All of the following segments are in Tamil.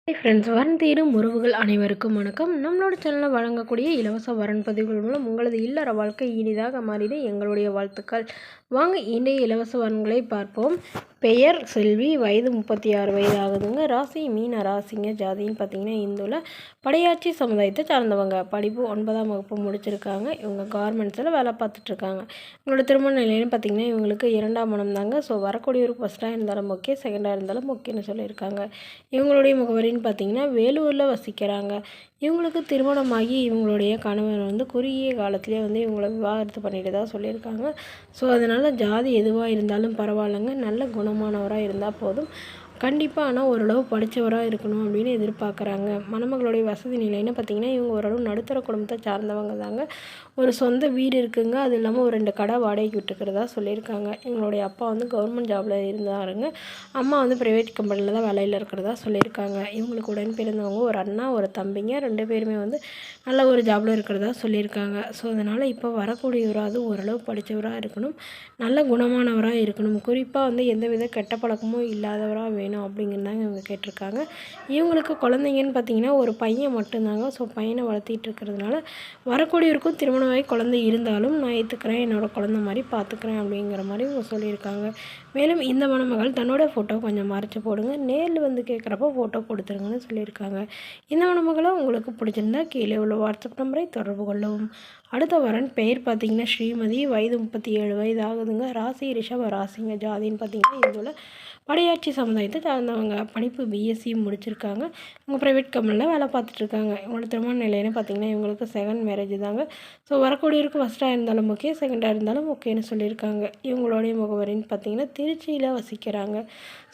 ஹாய் ஃப்ரெண்ட்ஸ், வரன் தேடும் உறவுகள் அனைவருக்கும் வணக்கம். நம்மளோட சேனலில் வழங்கக்கூடிய இலவச வரன் பதிவுகள் மூலம் உங்களது இல்லற வாழ்க்கை இனிதாக மாறிட எங்களுடைய வாழ்த்துக்கள். வாங்க இன்றைய இலவச வரன்களை பார்ப்போம். பெயர் செல்வி, வயது 36 வயது ஆகுதுங்க. ராசி மீன ராசிங்க. ஜாதின்னு பார்த்தீங்கன்னா இந்துவில் படையாட்சி சமுதாயத்தை சார்ந்தவங்க. படிப்பு 9ஆம் வகுப்பு முடிச்சிருக்காங்க. இவங்க கார்மெண்ட்ஸில் வேலை பார்த்துட்ருக்காங்க. இவங்களோட திருமண நிலையம்னு பார்த்தீங்கன்னா இவங்களுக்கு 2ஆம் மனம் தாங்க. ஸோ வரக்கூடியவருக்கு ஃபஸ்ட்டாக இருந்தாலும் ஓகே, செகண்டாக இருந்தாலும் ஓகேன்னு சொல்லியிருக்காங்க. இவங்களுடைய முகவரின்னு பார்த்தீங்கன்னா வேலூரில் வசிக்கிறாங்க. இவங்களுக்கு திருமணமாகி இவங்களுடைய கணவர் குறுகிய காலத்திலே இவங்கள விவாகரத்து பண்ணிட்டு தான் சொல்லியிருக்காங்க. ஸோ அதனால் ஜாதி எதுவாக இருந்தாலும் பரவாயில்லைங்க, நல்ல குணமானவராக இருந்தால் போதும். கண்டிப்பாக ஆனால் ஓரளவு படித்தவராக இருக்கணும் அப்படின்னு எதிர்பார்க்குறாங்க. மணமகளுடைய வசதி நிலைன்னு பார்த்திங்கன்னா இவங்க ஓரளவு நடுத்தர குடும்பத்தை சார்ந்தவங்க தாங்க. ஒரு சொந்த வீடு இருக்குங்க. அது இல்லாமல் ஒரு 2 கடை வாடகைக்கு விட்டுக்கிறதா சொல்லியிருக்காங்க. எங்களுடைய அப்பா கவர்மெண்ட் ஜாபில் இருந்தாருங்க. அம்மா ப்ரைவேட் கம்பெனியில் தான் வேலையில் இருக்கிறதா சொல்லியிருக்காங்க. இவங்களுக்கு உடன் பிறந்தவங்க ஒரு அண்ணா ஒரு தம்பிங்க, 2 பேருமே நல்ல ஒரு ஜாபில் இருக்கிறதா சொல்லியிருக்காங்க. ஸோ அதனால் இப்போ வரக்கூடியவராது ஓரளவு படித்தவராக இருக்கணும், நல்ல குணமானவராக இருக்கணும். குறிப்பாக எந்தவித கெட்ட பழக்கமும் இல்லாதவராக வேணும் அப்படிங்கிறதாங்க இவங்க கேட்டிருக்காங்க. இவங்களுக்கு குழந்தைங்கன்னு பார்த்தீங்கன்னா ஒரு பையன் மட்டும்தாங்க. ஸோ பையனை வளர்த்திட்டு இருக்கிறதுனால வரக்கூடியவருக்கும் திருமணமாகி குழந்தை இருந்தாலும் நான் ஏற்றுக்கிறேன், என்னோடய குழந்தை மாதிரி பார்த்துக்கிறேன் அப்படிங்கிற மாதிரி இவங்க சொல்லியிருக்காங்க. மேலும் இந்த மணமகள் தன்னோட ஃபோட்டோ கொஞ்சம் மறைச்சி போடுங்க, நேரில் கேட்குறப்போ ஃபோட்டோ கொடுத்துருங்கன்னு சொல்லியிருக்காங்க. இந்த மணமகளை உங்களுக்கு பிடிச்சிருந்தா கீழே உள்ள வாட்ஸ்அப் நம்பரை தொடர்பு கொள்ளவும். அடுத்த வரன் பெயர் பார்த்தீங்கன்னா ஸ்ரீமதி, வயது 37 வயது ஆகுதுங்க. ராசி ரிஷப ராசிங்க. ஜாதின்னு பார்த்தீங்கன்னா இதில் படையாட்சி சமுதாயத்தை சார்ந்தவங்க. படிப்பு பிஎஸ்சி முடிச்சிருக்காங்க. இவங்க ப்ரைவேட் கம்பெனியில் வேலை பார்த்துட்ருக்காங்க. இவங்களோட திருமண நிலைன்னு பார்த்தீங்கன்னா இவங்களுக்கு செகண்ட் மேரேஜ் தாங்க. ஸோ வரக்கூடியவருக்கு ஃபஸ்ட்டாக இருந்தாலும் ஓகே, செகண்டாக இருந்தாலும் ஓகேன்னு சொல்லியிருக்காங்க. இவங்களுடைய முகவரின்னு பார்த்தீங்கன்னா திருச்சியில் வசிக்கிறாங்க.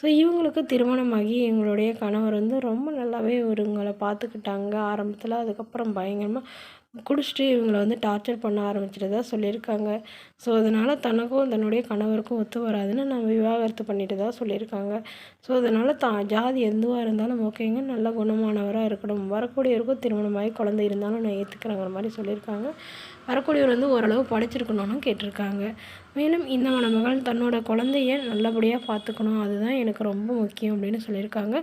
ஸோ இவங்களுக்கு திருமணமாகி இவங்களுடைய கணவர் ரொம்ப நல்லாவே இவங்களை பார்த்துக்கிட்டாங்க ஆரம்பத்தில். அதுக்கப்புறம் பயங்கரமாக குடிச்சிட்டு இவங்களை டார்ச்சர் பண்ண ஆரம்பிச்சிட்டதா சொல்லியிருக்காங்க. ஸோ அதனால் தனக்கும் தன்னுடைய கணவருக்கும் ஒத்து வராதுன்னு நான் விவாகரத்து பண்ணிட்டு தான் சொல்லியிருக்காங்க. ஸோ அதனால் ஜாதி எதுவாக இருந்தாலும் ஓகேங்க, நல்ல குணமானவராக இருக்கணும். வரக்கூடியவருக்கும் திருமணமாகி குழந்தை இருந்தாலும் நான் ஏற்றுக்கிறேங்கிற மாதிரி சொல்லியிருக்காங்க. வரக்கூடியவர் ஓரளவு படிச்சிருக்கணும்னு கேட்டிருக்காங்க. மேலும் இந்த மணமகள் தன்னோட குழந்தைய நல்லபடியாக பார்த்துக்கணும், அதுதான் எனக்கு ரொம்ப முக்கியம் அப்படின்னு சொல்லியிருக்காங்க.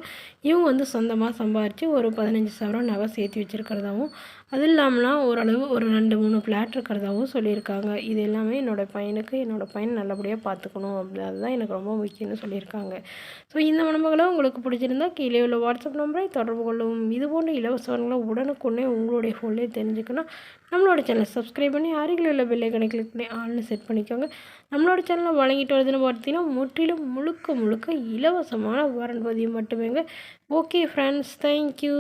இவங்க சொந்தமாக சம்பாரித்து ஒரு 15 சவரம் நகை சேர்த்து வச்சுருக்கிறதாவும், அது இல்லாமலாம் ஓரளவு ஒரு 2, 3 ஃப்ளாட் இருக்கிறதாவும் சொல்லியிருக்காங்க. இது எல்லாமே என்னோடய பையன் நல்லபடியாக பார்த்துக்கணும் அதுதான் எனக்கு ரொம்ப முக்கியம்னு சொல்லியிருக்காங்க. ஸோ இந்த மணமகளை உங்களுக்கு பிடிச்சிருந்தா கீழே உள்ள வாட்ஸ்அப் நம்பரை தொடர்பு கொள்ளவும். இதுபோன்ற இலவசங்களை உடனுக்குடனே உங்களுடைய ஃபோன்லேயே தெரிஞ்சுக்கணும். நம்மளோட சேனலை சப்ஸ்கிரைப் பண்ணி அருகில் உள்ள பெல் ஐக்கனை கிளிக் பண்ணி ஆல்னு செட் பண்ணிக்கோங்க. நம்மளோட சேனலில் வழங்கிட்டு வருதுன்னு பார்த்தீங்கன்னா முற்றிலும் முழுக்க இலவசமான வரன் பதிவு மட்டுமேங்க. Okay friends, thank you.